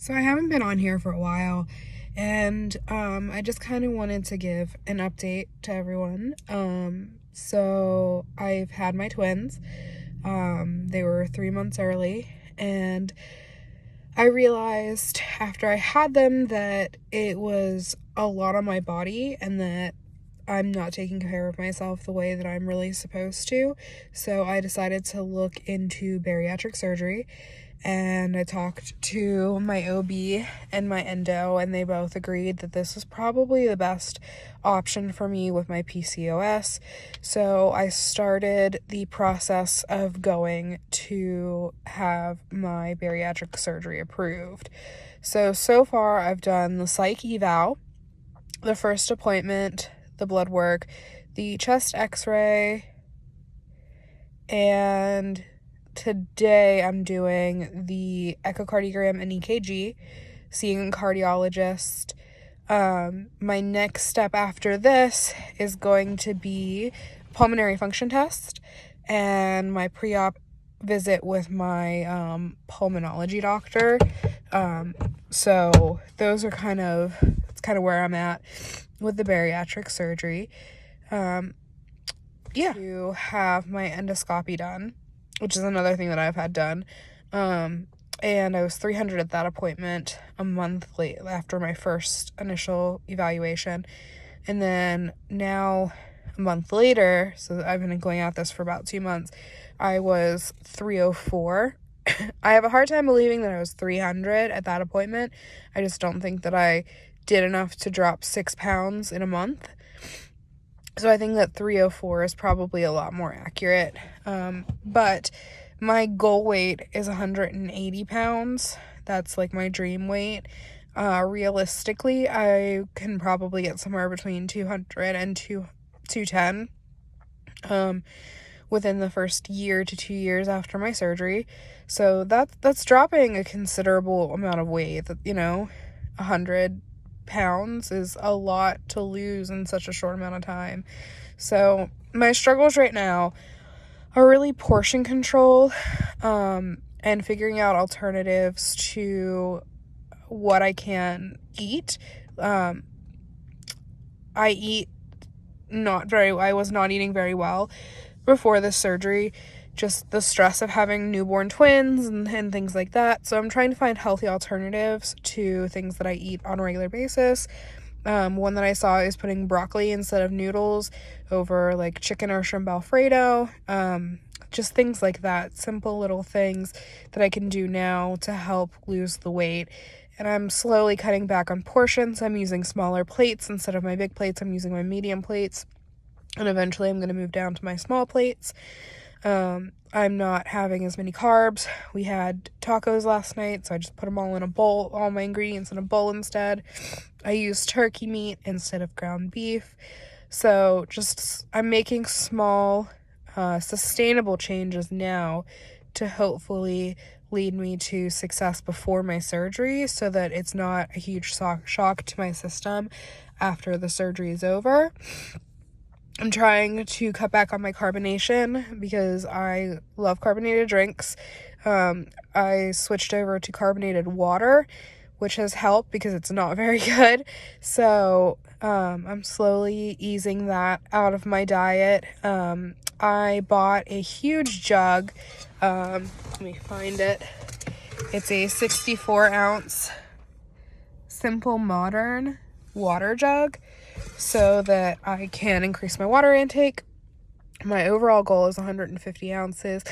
So I haven't been on here for a while, and I just kind of wanted to give an update to everyone. So I've had my twins. They were 3 months early, and I realized after I had them that it was a lot on my body and that I'm not taking care of myself the way that I'm really supposed to. So I decided to look into bariatric surgery, and I talked to my OB and my endo, and they both agreed that this is probably the best option for me with my PCOS. So I started the process of going to have my bariatric surgery approved. So far I've done the psych eval, the first appointment, the blood work, the chest x-ray, and today I'm doing the echocardiogram and EKG, seeing a cardiologist. My next step after this is going to be pulmonary function test and my pre-op visit with my pulmonology doctor. So those are kind of where I'm at with the bariatric surgery. To have my endoscopy done, which is another thing that I've had done. And I was $300 at that appointment a month late after my first initial evaluation. And then now a month later, so I've been going at this for about 2 months, I was $304. I have a hard time believing that I was $300 at that appointment. I just don't think that I did enough to drop 6 pounds in a month. So I think that $304 is probably a lot more accurate. But my goal weight is 180 pounds. That's like my dream weight. Realistically, I can probably get somewhere between 200 and 210 within the first year to 2 years after my surgery. So that's dropping a considerable amount of weight. 100 pounds is a lot to lose in such a short amount of time. So my struggles right now are really portion control, and figuring out alternatives to what I can eat. I was not eating very well before this surgery, just the stress of having newborn twins and things like that. So I'm trying to find healthy alternatives to things that I eat on a regular basis. One that I saw is putting broccoli instead of noodles over like chicken or shrimp Alfredo. Just things like that, simple little things that I can do now to help lose the weight. And I'm slowly cutting back on portions. I'm using smaller plates instead of my big plates. I'm using my medium plates, and eventually I'm going to move down to my small plates. I'm not having as many carbs. We had tacos last night, so I just put them all in a bowl, all my ingredients in a bowl instead. I used turkey meat instead of ground beef. So I'm making small, sustainable changes now to hopefully lead me to success before my surgery, so that it's not a huge shock to my system after the surgery is over. I'm trying to cut back on my carbonation because I love carbonated drinks. I switched over to carbonated water, which has helped because it's not very good. So I'm slowly easing that out of my diet. I bought a huge jug. Let me find it. It's a 64-ounce Simple Modern water jug, so that I can increase my water intake. My overall goal is 150 ounces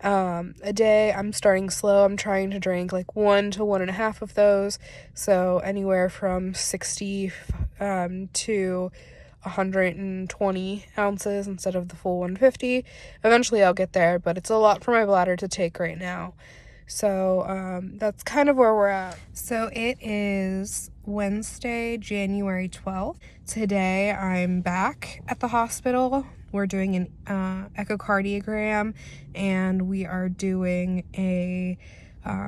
a day. I'm starting slow. I'm trying to drink like 1 to 1.5 of those, so anywhere from 60 to 120 ounces instead of the full 150. Eventually I'll get there, but it's a lot for my bladder to take right now. So that's kind of where we're at. So it is Wednesday, January 12th. Today I'm back at the hospital. We're doing an echocardiogram, and we are doing a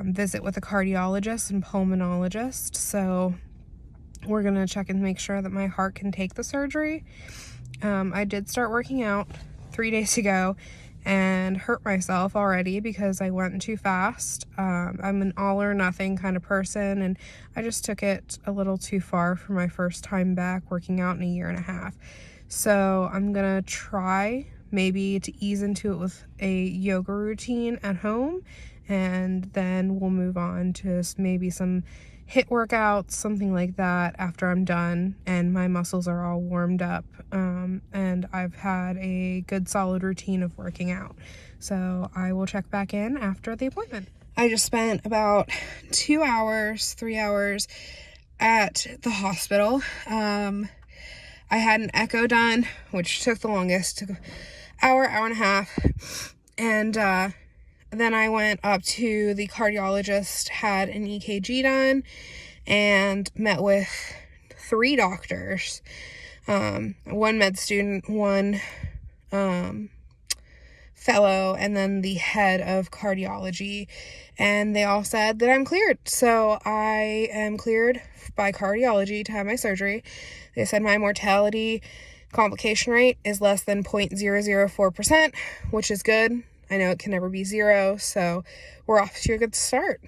visit with a cardiologist and pulmonologist. So we're going to check and make sure that my heart can take the surgery. I did start working out 3 days ago, and hurt myself already because I went too fast. I'm an all or nothing kind of person, and I just took it a little too far for my first time back working out in a year and a half. So I'm gonna try maybe to ease into it with a yoga routine at home, and then we'll move on to maybe some HIIT workouts, something like that, after I'm done and my muscles are all warmed up, and I've had a good solid routine of working out. So I will check back in after the appointment. I just spent about 2 hours, 3 hours at the hospital. I had an echo done, which took the longest, took an hour and a half, and then I went up to the cardiologist, had an EKG done, and met with 3 doctors, one med student, one fellow, and then the head of cardiology, and they all said that I'm cleared. So I am cleared by cardiology to have my surgery. They said my mortality complication rate is less than 0.004%, which is good. I know it can never be 0, so we're off to a good start.